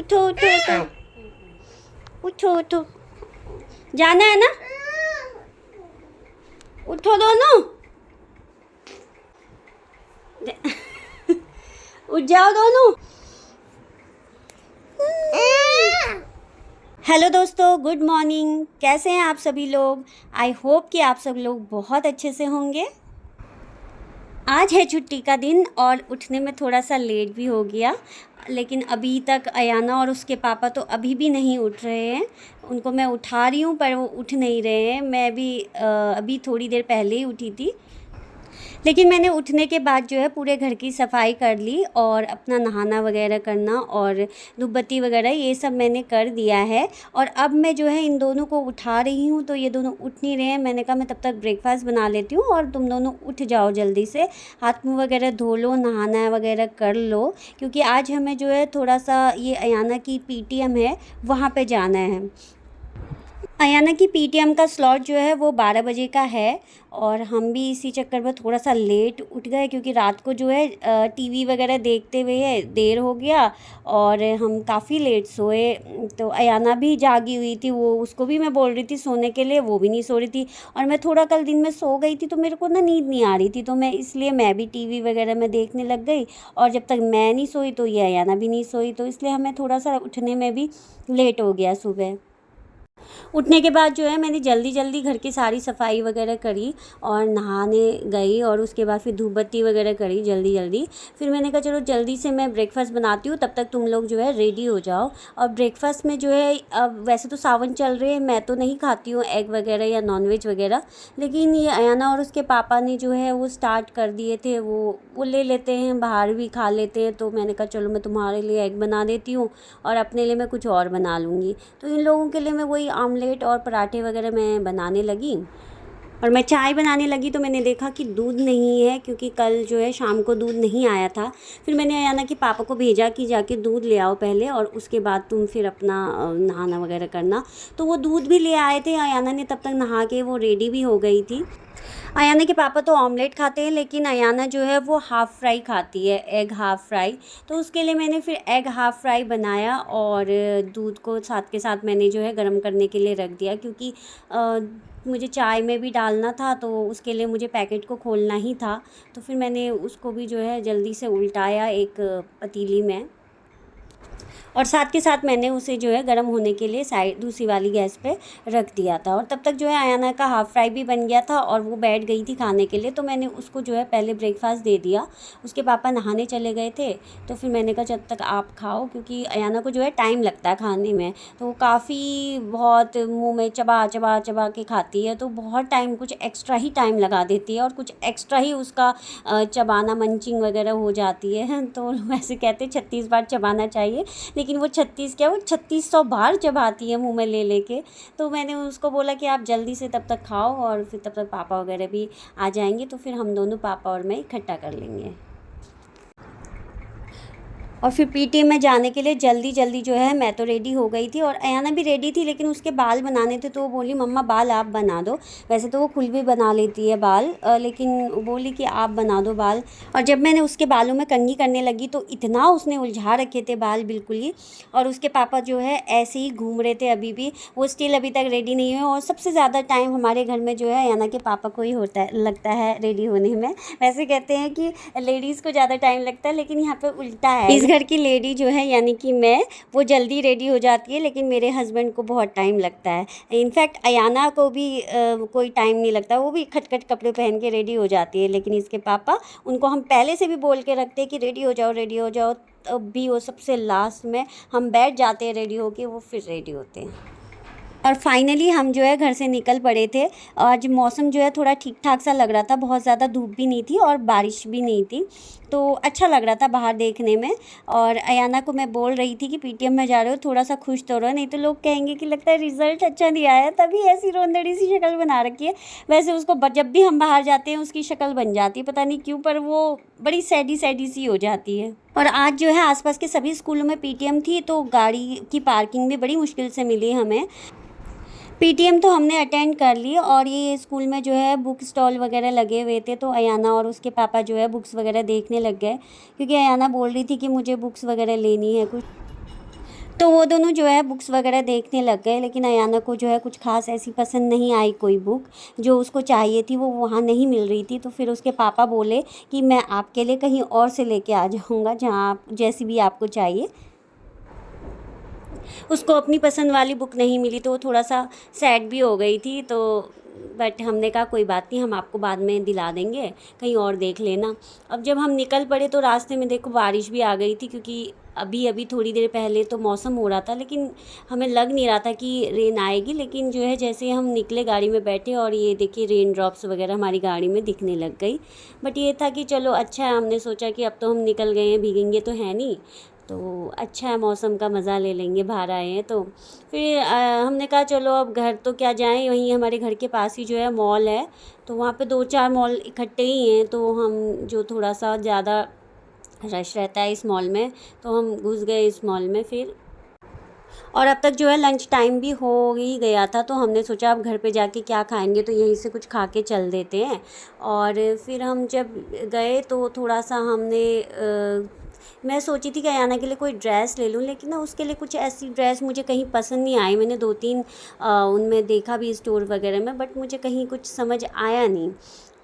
उठो उठो उठो उठो उठो, जाना है ना, उठो दोनों। उठ जाओ दोनों। हेलो दोस्तों, गुड मॉर्निंग। कैसे हैं आप सभी लोग? आई होप कि आप सब लोग बहुत अच्छे से होंगे। आज है छुट्टी का दिन और उठने में थोड़ा सा लेट भी हो गया, लेकिन अभी तक अयाना और उसके पापा तो अभी भी नहीं उठ रहे हैं। उनको मैं उठा रही हूँ पर वो उठ नहीं रहे हैं। मैं भी अभी थोड़ी देर पहले ही उठी थी, लेकिन मैंने उठने के बाद जो है पूरे घर की सफाई कर ली और अपना नहाना वगैरह करना और धूप बत्ती वगैरह ये सब मैंने कर दिया है। और अब मैं जो है इन दोनों को उठा रही हूँ, तो ये दोनों उठ नहीं रहे हैं। मैंने कहा मैं तब तक ब्रेकफास्ट बना लेती हूँ और तुम दोनों उठ जाओ जल्दी से, हाथ मुँह वगैरह धो लो, नहाना वगैरह कर लो, क्योंकि आज हमें जो है थोड़ा सा ये अयाना की पीटीएम है, वहाँ पर जाना है। अयाना की पीटीएम का स्लॉट जो है वो 12 बजे का है और हम भी इसी चक्कर में थोड़ा सा लेट उठ गए, क्योंकि रात को जो है टीवी वगैरह देखते हुए देर हो गया और हम काफ़ी लेट सोए। तो अयाना भी जागी हुई थी, वो उसको भी मैं बोल रही थी सोने के लिए, वो भी नहीं सो रही थी। और मैं थोड़ा कल दिन में सो गई थी तो मेरे को ना नींद नहीं आ रही थी, तो मैं भी टीवी वगैरह में देखने लग गई। और जब तक मैं नहीं सोई तो ये अयाना भी नहीं सोई, तो इसलिए हमें थोड़ा सा उठने में भी लेट हो गया सुबह। उठने के बाद जो है मैंने जल्दी जल्दी घर की सारी सफाई वगैरह करी और नहाने गई और उसके बाद फिर धूप बत्ती वगैरह करी जल्दी जल्दी। फिर मैंने कहा चलो जल्दी से मैं ब्रेकफास्ट बनाती हूँ, तब तक तुम लोग जो है रेडी हो जाओ। और ब्रेकफास्ट में जो है, अब वैसे तो सावन चल रहे हैं, मैं तो नहीं खाती हूँ एग वगैरह या नॉनवेज वगैरह, लेकिन ये अयाना और उसके पापा ने जो है वो स्टार्ट कर दिए थे, वो ले लेते हैं, बाहर भी खा लेते हैं। तो मैंने कहा चलो मैं तुम्हारे लिए एग बना देती हूँ और अपने लिए मैं कुछ और बना लूँगी। तो इन लोगों के लिए मैं वही आमलेट और पराठे वगैरह मैं बनाने लगी। और मैं चाय बनाने लगी तो मैंने देखा कि दूध नहीं है, क्योंकि कल जो है शाम को दूध नहीं आया था। फिर मैंने अयाना के पापा को भेजा कि जाके दूध ले आओ पहले और उसके बाद तुम फिर अपना नहाना वगैरह करना। तो वो दूध भी ले आए थे। अयाना ने तब तक नहा के वो रेडी भी हो गई थी। अयाना के पापा तो ऑमलेट खाते हैं, लेकिन अयाना जो है वो हाफ़ फ्राई खाती है, एग हाफ़ फ्राई। तो उसके लिए मैंने फिर एग हाफ़ फ्राई बनाया और दूध को साथ के साथ मैंने जो है गर्म करने के लिए रख दिया, क्योंकि मुझे चाय में भी डालना था, तो उसके लिए मुझे पैकेट को खोलना ही था। तो फिर मैंने उसको भी जो है जल्दी से उल्टाया एक पतीली में, और साथ के साथ मैंने उसे जो है गर्म होने के लिए साइड दूसरी वाली गैस पे रख दिया था। और तब तक जो है अयाना का हाफ़ फ्राई भी बन गया था और वो बैठ गई थी खाने के लिए, तो मैंने उसको जो है पहले ब्रेकफास्ट दे दिया। उसके पापा नहाने चले गए थे, तो फिर मैंने कहा जब तक आप खाओ, क्योंकि अयाना को जो है टाइम लगता है खाने में, तो वो काफ़ी बहुत मुँह में चबा चबा चबा के खाती है, तो बहुत टाइम, कुछ एक्स्ट्रा ही टाइम लगा देती है और कुछ एक्स्ट्रा ही उसका चबाना मंचिंग वगैरह हो जाती है। तो लोग ऐसे कहते हैं 36 बार चबाना चाहिए, लेकिन वो 36 क्या, वो 3600 बार चबाती है मुंह में ले लेके। तो मैंने उसको बोला कि आप जल्दी से तब तक खाओ और फिर तब तक पापा वगैरह भी आ जाएंगे, तो फिर हम दोनों, पापा और मैं, इकट्ठा कर लेंगे। और फिर पीटीएम में जाने के लिए जल्दी जल्दी जो है मैं तो रेडी हो गई थी और अयाना भी रेडी थी, लेकिन उसके बाल बनाने थे, तो वो बोली मम्मा बाल आप बना दो। वैसे तो वो खुद भी बना लेती है बाल, लेकिन वो बोली कि आप बना दो बाल। और जब मैंने उसके बालों में कंघी करने लगी तो इतना उसने उलझा रखे थे बाल बिल्कुल ही। और उसके पापा जो है ऐसे ही घूम रहे थे, अभी भी वो स्टिल अभी तक रेडी नहीं हुए। और सबसे ज़्यादा टाइम हमारे घर में जो है अयाना के पापा को ही होता है, लगता है रेडी होने में। वैसे कहते हैं कि लेडीज़ को ज़्यादा टाइम लगता है, लेकिन यहाँ पे उल्टा है। इस घर की लेडी जो है यानी कि मैं, वो जल्दी रेडी हो जाती है, लेकिन मेरे हस्बैंड को बहुत टाइम लगता है। इनफैक्ट अयाना को भी कोई टाइम नहीं लगता, वो भी खटखट कपड़े पहन के रेडी हो जाती है। लेकिन इसके पापा, उनको हम पहले से भी बोल के रखते हैं कि रेडी हो जाओ रेडी हो जाओ, तब भी वो सबसे लास्ट में हम बैठ जाते हैं रेडी होके, वो फिर रेडी होते हैं। और फाइनली हम जो है घर से निकल पड़े थे। आज मौसम जो है थोड़ा ठीक ठाक सा लग रहा था, बहुत ज़्यादा धूप भी नहीं थी और बारिश भी नहीं थी, तो अच्छा लग रहा था बाहर देखने में। और अयाना को मैं बोल रही थी कि पीटीएम में जा रहे हो, थोड़ा सा खुश तो रहो, नहीं तो लोग कहेंगे कि लगता है रिज़ल्ट अच्छा नहीं आया, तभी ऐसी रोंदड़ी सी शक्ल बना रखी है। वैसे उसको जब भी हम बाहर जाते हैं उसकी शक्ल बन जाती है, पता नहीं क्यों, पर वो बड़ी सैडी सैडी सी हो जाती है। और आज जो है आसपास के सभी स्कूलों में पीटीएम थी, तो गाड़ी की पार्किंग भी बड़ी मुश्किल से मिली हमें। पीटीएम तो हमने अटेंड कर ली और ये स्कूल में जो है बुक स्टॉल वगैरह लगे हुए थे, तो अयाना और उसके पापा जो है बुक्स वगैरह देखने लग गए, क्योंकि अयाना बोल रही थी कि मुझे बुक्स वगैरह लेनी है कुछ। तो वो दोनों जो है बुक्स वगैरह देखने लग गए, लेकिन अयाना को जो है कुछ ख़ास ऐसी पसंद नहीं आई कोई बुक। जो उसको चाहिए थी वो वहाँ नहीं मिल रही थी, तो फिर उसके पापा बोले कि मैं आपके लिए कहीं और से लेके आ जाऊँगा, जहाँ आप जैसी भी आपको चाहिए। उसको अपनी पसंद वाली बुक नहीं मिली तो वो थोड़ा सा सैड भी हो गई थी। तो बट हमने कहा कोई बात नहीं, हम आपको बाद में दिला देंगे, कहीं और देख लेना। अब जब हम निकल पड़े तो रास्ते में देखो बारिश भी आ गई थी, क्योंकि अभी अभी थोड़ी देर पहले तो मौसम हो रहा था, लेकिन हमें लग नहीं रहा था कि रेन आएगी। लेकिन जो है जैसे हम निकले गाड़ी में बैठे और ये देखिए रेन ड्रॉप्स वगैरह हमारी गाड़ी में दिखने लग गई। बट ये था कि चलो अच्छा है, हमने सोचा कि अब तो हम निकल गए हैं, भीगेंगे तो है नहीं, तो अच्छा है, मौसम का मज़ा ले लेंगे, बाहर आए हैं तो। फिर हमने कहा चलो अब घर तो क्या जाएं, वहीं हमारे घर के पास ही जो है मॉल है, तो वहाँ पे 2-4 मॉल इकट्ठे ही हैं। तो हम जो थोड़ा सा ज़्यादा रश रहता है इस मॉल में, तो हम घुस गए इस मॉल में फिर। और अब तक जो है लंच टाइम भी हो ही गया था, तो हमने सोचा अब घर पे जाके क्या खाएंगे, तो यहीं से कुछ खा के चल देते हैं। और फिर हम जब गए तो थोड़ा सा हमने मैं सोची थी कि अयाना के लिए कोई ड्रेस ले लूँ, लेकिन ना उसके लिए कुछ ऐसी ड्रेस मुझे कहीं पसंद नहीं आई। मैंने 2-3 उनमें देखा भी स्टोर वगैरह में, बट मुझे कहीं कुछ समझ आया नहीं।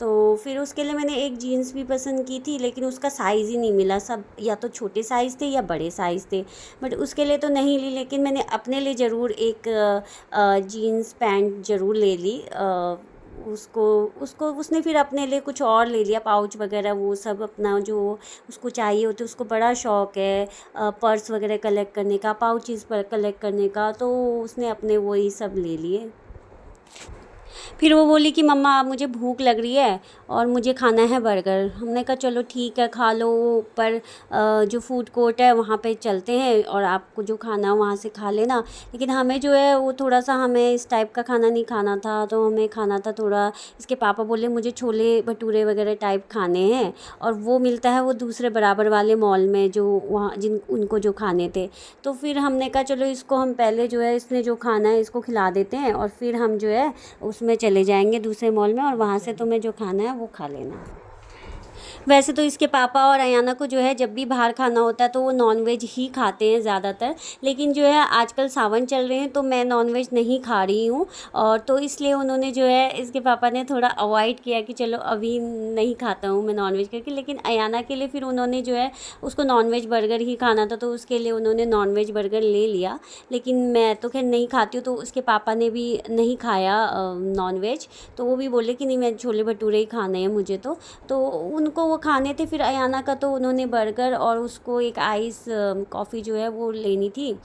तो फिर उसके लिए मैंने एक जीन्स भी पसंद की थी, लेकिन उसका साइज़ ही नहीं मिला, सब या तो छोटे साइज़ थे या बड़े साइज़ थे। बट उसके लिए तो नहीं ली, लेकिन मैंने अपने लिए ज़रूर एक जीन्स पैंट ज़रूर ले ली। उसको उसको उसने फिर अपने लिए कुछ और ले लिया, पाउच वगैरह वो सब अपना जो उसको चाहिए होते, उसको बड़ा शौक़ है पर्स वगैरह कलेक्ट करने का, पाउचेज़ पर कलेक्ट करने का, तो उसने अपने वही सब ले लिए। फिर वो बोली कि मम्मा अब मुझे भूख लग रही है और मुझे खाना है बर्गर। हमने कहा चलो ठीक है खा लो, वो ऊपर जो फूड कोर्ट है वहाँ पे चलते हैं और आपको जो खाना हो वहाँ से खा लेना। लेकिन हमें जो है वो थोड़ा सा, हमें इस टाइप का खाना नहीं खाना था, तो हमें खाना था थोड़ा, इसके पापा बोले मुझे छोले भटूरे वगैरह टाइप खाने हैं, और वो मिलता है वो दूसरे बराबर वाले मॉल में जो वहाँ जिन उनको जो खाने थे। तो फिर हमने कहा चलो इसको हम पहले जो है इसने जो खाना है इसको खिला देते हैं, और फिर हम जो है उसमें चले जाएंगे दूसरे मॉल में, और वहाँ से तुम्हें जो खाना है वो खा लेना। वैसे तो इसके पापा और अयाना को जो है जब भी बाहर खाना होता है तो वो नॉनवेज ही खाते हैं ज़्यादातर, लेकिन जो है आजकल सावन चल रहे हैं तो मैं नॉनवेज नहीं खा रही हूँ, और तो इसलिए उन्होंने जो है इसके पापा ने थोड़ा अवॉइड किया कि चलो अभी नहीं खाता हूँ मैं नॉनवेज करके। लेकिन अयाना के लिए फिर उन्होंने जो है उसको नॉनवेज बर्गर ही खाना था, तो उसके लिए उन्होंने नॉनवेज बर्गर ले लिया। लेकिन मैं तो खैर नहीं खाती हूँ, तो उसके पापा ने भी नहीं खाया नॉनवेज, तो वो भी बोले कि नहीं मैं छोले भटूरे ही खाने हैं मुझे। तो उनको वो खाने थे। फिर अयाना का तो उन्होंने बर्गर और उसको एक आइस कॉफ़ी जो है वो लेनी थी।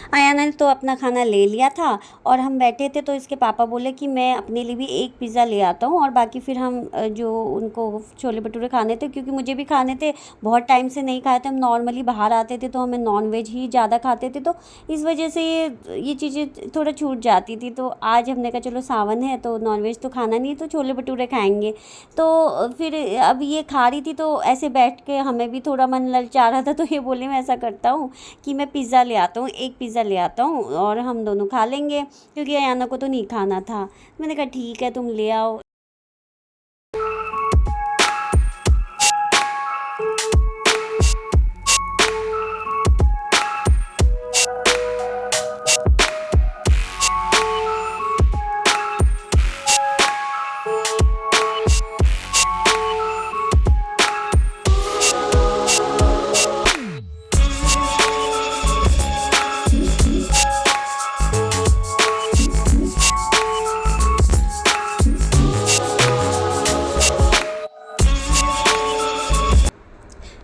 अयाना ने तो अपना खाना ले लिया था, और हम बैठे थे तो इसके पापा बोले कि मैं अपने लिए भी एक पिज़्ज़ा ले आता हूँ, और बाकी फिर हम जो उनको छोले भटूरे खाने थे, क्योंकि मुझे भी खाने थे, बहुत टाइम से नहीं खाए थे। हम नॉर्मली बाहर आते थे तो हमें नॉनवेज ही ज़्यादा खाते थे, तो इस वजह से ये चीज़ें थोड़ा छूट जाती थी। तो आज हमने कहा चलो सावन है तो नॉनवेज तो खाना नहीं है, तो छोले भटूरे खाएंगे। तो फिर अब ये खा रही थी तो ऐसे बैठ के हमें भी थोड़ा मन ललचा रहा था, तो ये बोले मैं ऐसा करता हूँ कि मैं पिज़्ज़ा ले आता हूँ, एक पिज़्ज़ा ले आता हूँ और हम दोनों खा लेंगे, क्योंकि अयाना को तो नहीं खाना था। मैंने कहा ठीक है तुम ले आओ।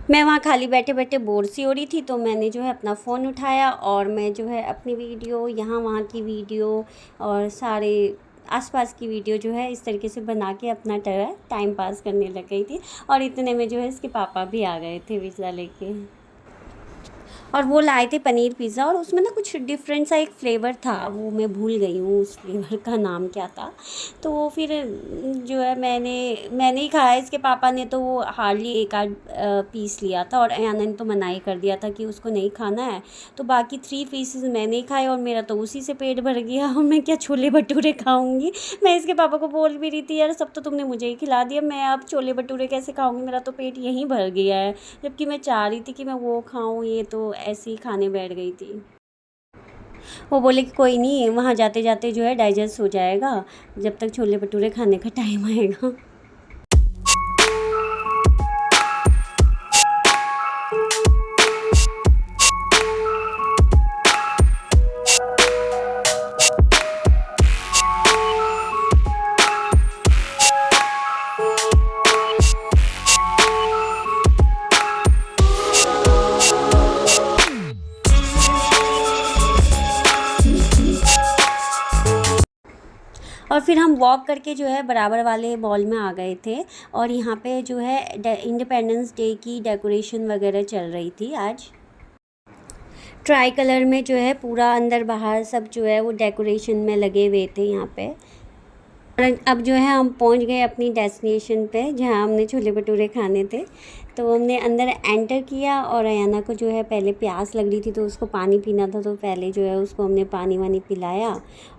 मैं वहाँ खाली बैठे बैठे बोर सी हो रही थी, तो मैंने जो है अपना फ़ोन उठाया और मैं जो है अपनी वीडियो, यहाँ वहाँ की वीडियो और सारे आसपास की वीडियो जो है इस तरीके से बना के अपना टाइम पास करने लग गई थी। और इतने में जो है इसके पापा भी आ गए थे पिज़्ज़ा लेके। और वो लाए थे पनीर पिज़्ज़ा, और उसमें ना कुछ डिफरेंट सा एक फ्लेवर था, वो मैं भूल गई हूँ उस फ्लेवर का नाम क्या था। तो फिर जो है मैंने ही खाया, इसके पापा ने तो वो हार्डली एक आध पीस लिया था, और अयाना ने तो मना ही कर दिया था कि उसको नहीं खाना है। तो बाकी 3 पीसेस मैंने ही खाए, और मेरा तो उसी से पेट भर गया। और मैं क्या छोले भटूरे खाऊंगी। मैं इसके पापा को बोल भी रही थी, यार सब तो तुमने मुझे ही खिला दिया, मैं अब छोले भटूरे कैसे खाऊंगी, मेरा तो पेट यहीं भर गया है। जबकि मैं चाह रही थी कि मैं वो खाऊं, ये तो ऐसे ही खाने बैठ गई थी। वो बोले कि कोई नहीं, वहाँ जाते जाते जो है डाइजेस्ट हो जाएगा, जब तक छोले भटूरे खाने का टाइम आएगा। और फिर हम वॉक करके जो है बराबर वाले मॉल में आ गए थे, और यहाँ पे जो है इंडिपेंडेंस डे की डेकोरेशन वगैरह चल रही थी आज। ट्राई कलर में जो है पूरा अंदर बाहर सब जो है वो डेकोरेशन में लगे हुए थे यहाँ पे। और अब जो है हम पहुँच गए अपनी डेस्टिनेशन पे, जहाँ हमने छोले भटूरे खाने थे। तो हमने अंदर एंटर किया, और अयाना को जो है पहले प्यास लग रही थी, तो उसको पानी पीना था, तो पहले जो है उसको हमने पानी वानी पिलाया।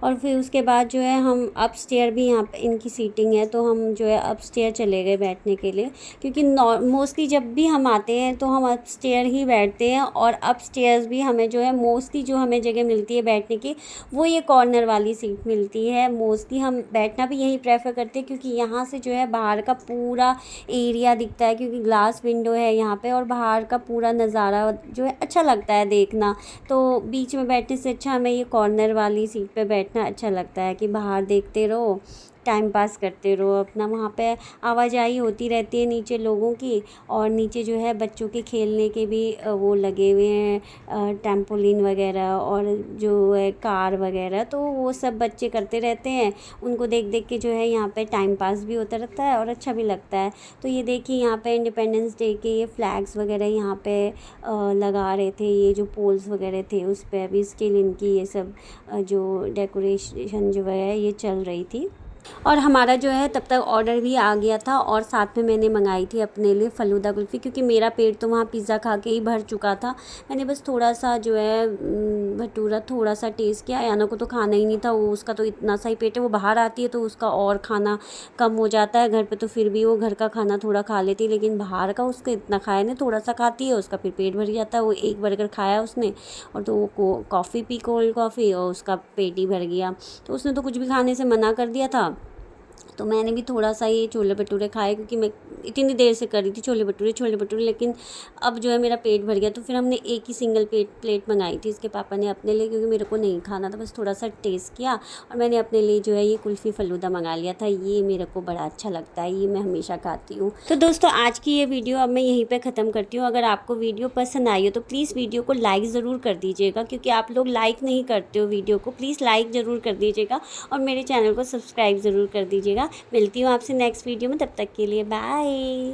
और फिर उसके बाद जो है हम अपस्टेयर भी, यहाँ पे इनकी सीटिंग है, तो हम जो है अपस्टेयर चले गए बैठने के लिए, क्योंकि मोस्टली जब भी हम आते हैं तो हम अपस्टेयर ही बैठते हैं। और अपस्टेयर्स भी हमें जो है मोस्टली जो हमें जगह मिलती है बैठने की, वो ये कॉर्नर वाली सीट मिलती है। मोस्टली हम बैठना भी यहीं प्रेफर करते हैं, क्योंकि यहाँ से जो है बाहर का पूरा एरिया दिखता है, क्योंकि ग्लास विंडो है यहाँ पे, और बाहर का पूरा नज़ारा जो है अच्छा लगता है देखना। तो बीच में बैठने से अच्छा हमें ये कॉर्नर वाली सीट पे बैठना अच्छा लगता है, कि बाहर देखते रहो, टाइम पास करते रहो अपना। वहाँ पे आवाजाही होती रहती है नीचे लोगों की, और नीचे जो है बच्चों के खेलने के भी वो लगे हुए हैं, ट्रैम्पोलिन वगैरह, और जो है कार वगैरह, तो वो सब बच्चे करते रहते हैं। उनको देख देख के जो है यहाँ पे टाइम पास भी होता रहता है, और अच्छा भी लगता है। तो ये देखिए यहाँ पे इंडिपेंडेंस डे के ये फ्लैग्स वगैरह यहाँ पे लगा रहे थे, ये जो पोल्स वगैरह थे उस पर अभी स्टिल इनकी ये सब जो डेकोरेशन जो है ये चल रही थी। और हमारा जो है तब तक ऑर्डर भी आ गया था, और साथ में मैंने मंगाई थी अपने लिए फ़लूदा कुल्फ़ी, क्योंकि मेरा पेट तो वहाँ पिज़्ज़ा खा के ही भर चुका था। मैंने बस थोड़ा सा जो है भटूरा थोड़ा सा टेस्ट किया। याना को तो खाना ही नहीं था, वो उसका तो इतना सा ही पेट है, वो बाहर आती है तो उसका और खाना कम हो जाता है। घर पे तो फिर भी वो घर का खाना थोड़ा खा लेती है, लेकिन बाहर का उसका इतना खाया नहीं, थोड़ा सा खाती है, उसका फिर पेट भर जाता है। वो एक बर्गर खाया उसने, और तो वो कॉफ़ी पी, कोल्ड कॉफ़ी, और उसका पेट ही भर गया। तो उसने तो कुछ भी खाने से मना कर दिया था। तो मैंने भी थोड़ा सा ये छोले भटूरे खाए, क्योंकि मैं इतनी देर से कर रही थी छोले भटूरे, लेकिन अब जो है मेरा पेट भर गया। तो फिर हमने एक ही सिंगल प्लेट मंगाई थी इसके पापा ने अपने लिए, क्योंकि मेरे को नहीं खाना था, बस थोड़ा सा टेस्ट किया। और मैंने अपने लिए जो है ये कुल्फ़ी फ़लूदा मंगा लिया था। ये मेरे को बड़ा अच्छा लगता है, ये मैं हमेशा खाती हूँ। तो दोस्तों आज की ये वीडियो अब मैं यहीं पर ख़त्म करती हूँ। अगर आपको वीडियो पसंद आई हो तो प्लीज़ वीडियो को लाइक ज़रूर कर दीजिएगा, क्योंकि आप लोग लाइक नहीं करते हो वीडियो को। प्लीज़ लाइक ज़रूर कर दीजिएगा, और मेरे चैनल को सब्सक्राइब ज़रूर कर दीजिएगा। मिलती हूँ आपसे नेक्स्ट वीडियो में, तब तक के लिए बाय।